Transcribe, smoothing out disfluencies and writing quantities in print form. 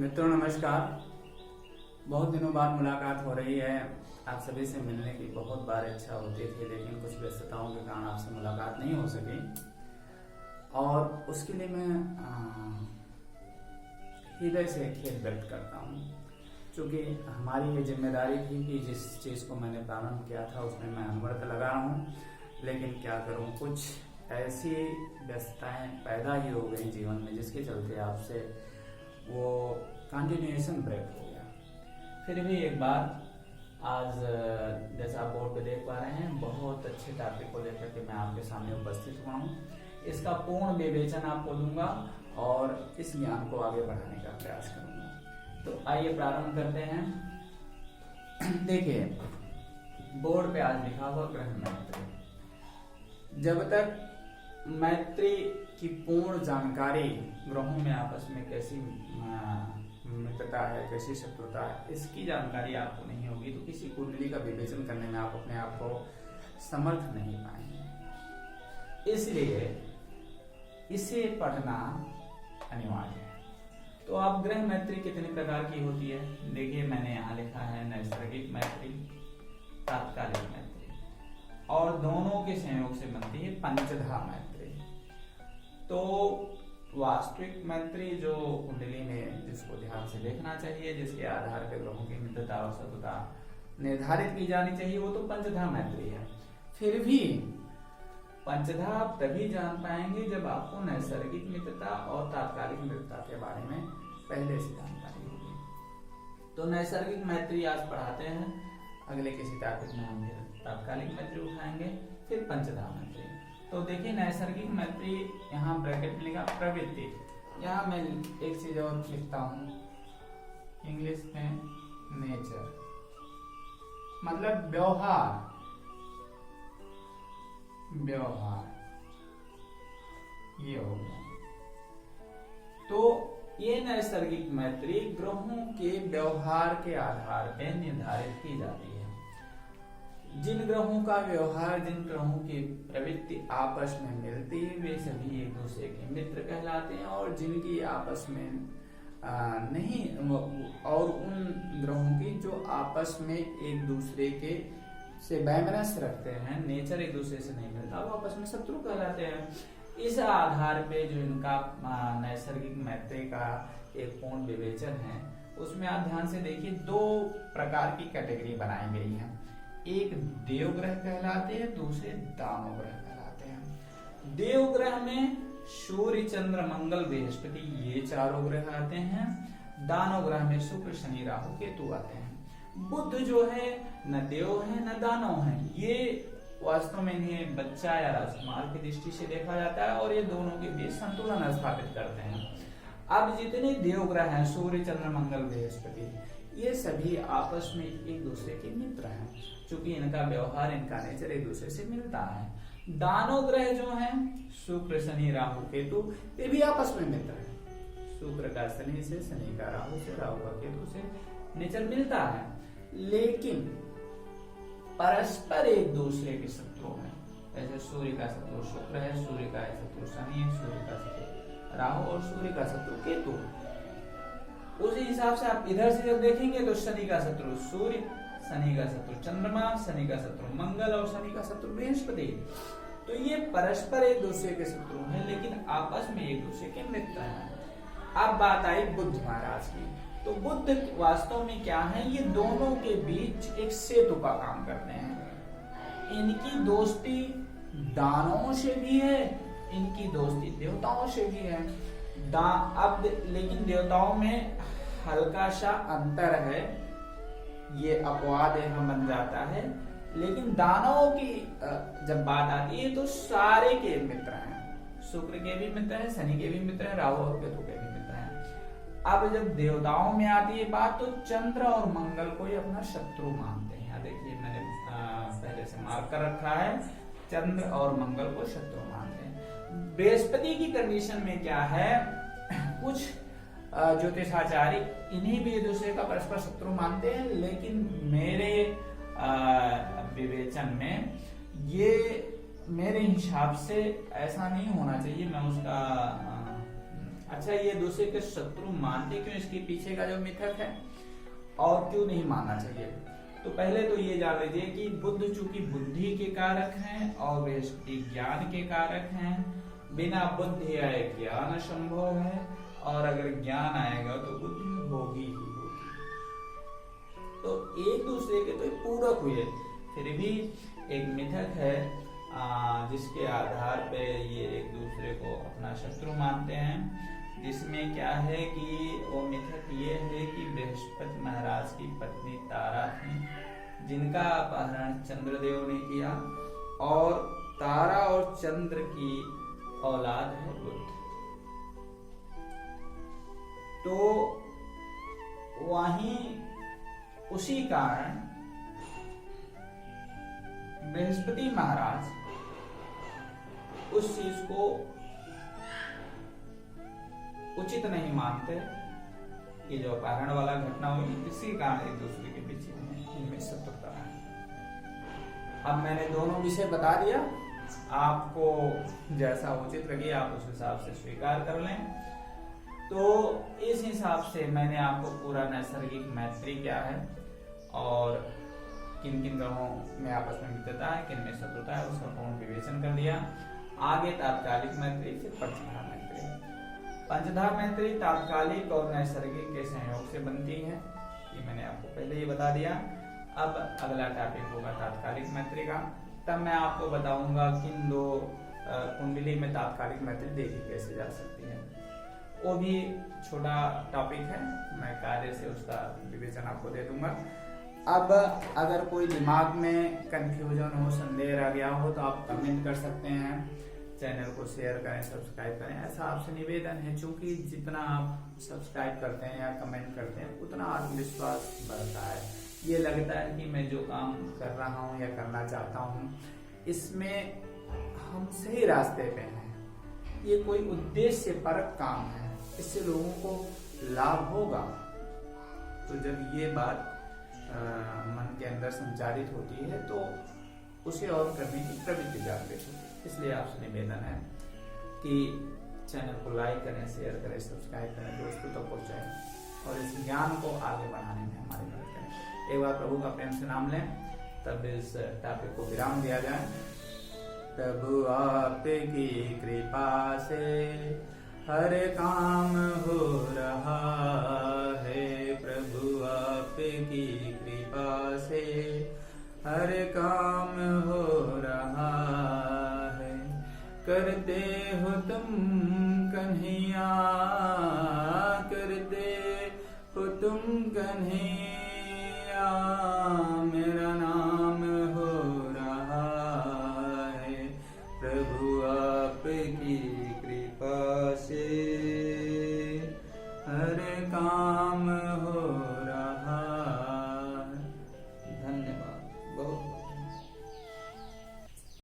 मित्रों नमस्कार। बहुत दिनों बाद मुलाकात हो रही है। आप सभी से मिलने की बहुत बार इच्छा होती थी, लेकिन कुछ व्यस्तताओं के कारण आपसे मुलाकात नहीं हो सकी और उसके लिए मैं हृदय से खेद व्यक्त करता हूँ। क्योंकि हमारी ये जिम्मेदारी थी कि जिस चीज़ को मैंने प्रारंभ किया था उसमें मैं अनवरत लगा रहा हूँ, लेकिन क्या करूँ, कुछ ऐसी व्यस्तताएं पैदा ही हो गई जीवन में जिसके चलते आपसे वो कंटिन्यूएशन ब्रेक हो गया। फिर भी एक बार आज जैसा आप बोर्ड पे देख पा रहे हैं, बहुत अच्छे टॉपिक को लेकर के मैं आपके सामने उपस्थित हुआ हूँ। इसका पूर्ण विवेचन आपको दूंगा और इस ज्ञान को आगे बढ़ाने का प्रयास करूंगा। तो आइए प्रारंभ करते हैं। देखिए, बोर्ड पे आज लिखा हुआ ग्रह मैत्री। जब तक मैत्री की पूर्ण जानकारी ग्रहों में आपस में कैसी मित्रता है, कैसी शत्रुता है, इसकी जानकारी आपको नहीं होगी तो किसी कुंडली का विवेचन करने में आप अपने आप को समर्थ नहीं पाएंगे। इसलिए इसे पढ़ना अनिवार्य है। तो आप ग्रह मैत्री कितने प्रकार की होती है, देखिए मैंने यहाँ लिखा है नैसर्गिक मैत्री, तात्कालिक मैत्री और दोनों के संयोग से बनती है पंचधा मैत्री। तो वास्तविक मैत्री जो कुंडली में जिसको ध्यान से देखना चाहिए, जिसके आधार पर ग्रहों की मित्रता और शत्रुता निर्धारित की जानी चाहिए, वो तो पंचधा मैत्री है। फिर भी पंचधा आप तभी जान पाएंगे जब आपको नैसर्गिक मित्रता और तात्कालिक मित्रता के बारे में पहले से जानकारी होगी। तो नैसर्गिक मैत्री आज पढ़ाते हैं, अगले किसी टॉपिक में हम तात्कालिक मैत्री उठाएंगे, फिर पंचधा मैत्री। तो देखिए नैसर्गिक मैत्री, यहाँ ब्रैकेट में लिखा प्रवृत्ति। यहाँ मैं एक चीज और लिखता हूँ इंग्लिश में, नेचर मतलब व्यवहार। ये हो गया। तो ये नैसर्गिक मैत्री ग्रहों के व्यवहार के आधार पर निर्धारित की जाती है। जिन ग्रहों का व्यवहार, जिन ग्रहों की प्रवृत्ति आपस में मिलती है, वे सभी एक दूसरे के मित्र कहलाते हैं, और जिनकी आपस में नहीं, और उन ग्रहों की जो आपस में एक दूसरे के से वैमनस्य रखते हैं, नेचर एक दूसरे से नहीं मिलता, वो आपस में शत्रु कहलाते हैं। इस आधार पे जो इनका नैसर्गिक मैत्री का एक पूर्ण विवेचन है, उसमें आप ध्यान से देखिए, दो प्रकार की कैटेगरी बनाई गई है। एक देवग्रह कहलाते हैं, दूसरे दानव ग्रह कहलाते हैं। देवग्रह में सूर्य, चंद्र, मंगल, बृहस्पति, ये चारों ग्रह आते हैं। दानव ग्रह में शुक्र, शनि, राहु, केतु आते हैं। बुध जो है न देव है न दानव है, ये वास्तव में इन्हें बच्चा या राजकुमार की दृष्टि से देखा जाता है और ये दोनों के बीच संतुलन स्थापित करते हैं। अब जितने देवग्रह हैं, सूर्य, चंद्र, मंगल, बृहस्पति, ये सभी आपस में एक दूसरे के मित्र हैं, क्योंकि इनका व्यवहार, इनका नेचर एक दूसरे से मिलता है। दानव ग्रह जो हैं, शुक्र, शनि, राहु, केतु, ये भी आपस में मित्र हैं। शुक्र का शनि से, शनि का राहु से, राहु का केतु से नेचर मिलता है, लेकिन परस्पर एक दूसरे के शत्रु हैं। जैसे सूर्य का शत्रु शुक्र है, सूर्य का शत्रु शनि है, सूर्य का शत्रु राहु और सूर्य का शत्रु केतु। उसी हिसाब से आप इधर से जब देखेंगे तो शनि का शत्रु सूर्य, शनि का शत्रु चंद्रमा, शनि का शत्रु मंगल और शनि का शत्रु बृहस्पति। तो ये परस्पर एक दूसरे के शत्रु हैं, लेकिन आपस में एक दूसरे के मित्र हैं। अब बात आई बुध महाराज की। तो बुध वास्तव में क्या है, ये दोनों के बीच एक सेतु का काम करते हैं। इनकी दोस्ती दानवों से भी है, इनकी दोस्ती देवताओं से भी है। अब लेकिन देवताओं में हल्का सा अंतर है, ये अपवाद यहाँ बन जाता है, लेकिन दानवों की जब बात आती है तो सारे के मित्र हैं। शुक्र के भी मित्र हैं, शनि के भी मित्र हैं, राहु और केतु के भी मित्र हैं। अब जब देवताओं में आती है बात, तो चंद्र और मंगल को ही अपना शत्रु मानते हैं। यहाँ देखिए मैंने पहले से मार्क कर रखा है, चंद्र और मंगल को शत्रु मानते हैं। बृहस्पति की कंडीशन में क्या है, कुछ ज्योतिषाचार्य इन्हीं भी एक दूसरे का परस्पर शत्रु मानते हैं, लेकिन मेरे विवेचन में ये मेरे हिसाब से ऐसा नहीं होना चाहिए। मैं उसका अच्छा, ये दूसरे के शत्रु मानते क्यों, इसके पीछे का जो मिथक है, और क्यों नहीं मानना चाहिए। तो पहले तो ये जान लीजिए कि बुध चूंकि बुद्धि के कारक हैं और बृहस्पति ज्ञान के कारक हैं, बिना बुद्धि आए ज्ञान असंभव है, और अगर ज्ञान आएगा तो बुद्धि होगी ही होगी। तो एक दूसरे के तो पूरक हुए, फिर भी एक मिथक है जिसके आधार पे ये एक दूसरे को अपना शत्रु मानते हैं, जिसमें क्या है कि वो मिथक ये है कि बृहस्पति महाराज की पत्नी तारा थी, जिनका अपहरण चंद्रदेव ने किया, और तारा और चंद्र की औलाद है बुध। तो वहीं उसी कारण बृहस्पति महाराज उस चीज को उचित नहीं मानते कि जो अपहरण वाला घटना हुई, इसी कारण एक दूसरे के पीछे इनमें शत्रुता है। अब मैंने दोनों विषय बता दिया, आपको जैसा उचित लगे आप उस हिसाब से स्वीकार कर लें। तो इस हिसाब से मैंने आपको पूरा नैसर्गिक मैत्री क्या है और किन किन ग्रहों में आपस में मित्रता है, किन में शत्रुता है, उसका पूर्ण विवेचन कर दिया। आगे तात्कालिक मैत्री, फिर पंचधार मैत्री। पंचधार मैत्री तात्कालिक और नैसर्गिक के संयोग से बनती है, ये मैंने आपको पहले ही बता दिया। अब अगला टॉपिक होगा तात्कालिक मैत्री का, तब मैं आपको बताऊंगा किन दो कुंडली में तात्कालिक मैत्री देखी कैसे जा सकती है। वो भी छोटा टॉपिक है, मैं कार्य से उसका विवेचन आपको दे दूंगा। अब अगर कोई दिमाग में कंफ्यूजन हो, संदेह रह गया हो, तो आप कमेंट कर सकते हैं, चैनल को शेयर करें, सब्सक्राइब करें। ऐसा आपसे निवेदन है, क्योंकि जितना आप सब्सक्राइब करते हैं या कमेंट करते हैं उतना आत्मविश्वास बढ़ता है। ये लगता है कि मैं जो काम कर रहा हूँ या करना चाहता हूँ इसमें हम सही रास्ते पे हैं, ये कोई उद्देश्य परक काम है, इससे लोगों को लाभ होगा। तो जब ये बात मन के अंदर संचारित होती है तो उसे और करने की प्रवृत्ति जागृत होती है। इसलिए आपसे निवेदन है कि चैनल को लाइक करें, शेयर करें, सब्सक्राइब करें, दोस्तों तक पहुंचाएं और इस ज्ञान को आगे बढ़ाने में हमारी मदद करें। एक बार प्रभु का प्रेम से नाम लें, तब इस टॉपिक को विराम दिया जाए। प्रभु आपकी कृपा से हर काम हो रहा है, प्रभु आपकी कृपा से हर काम हो रहा है। करते हो तुम कन्हैया, करते हो तुम कन्हैया, मेरा नाम हो रहा है, प्रभु आपकी कृपा से हर काम हो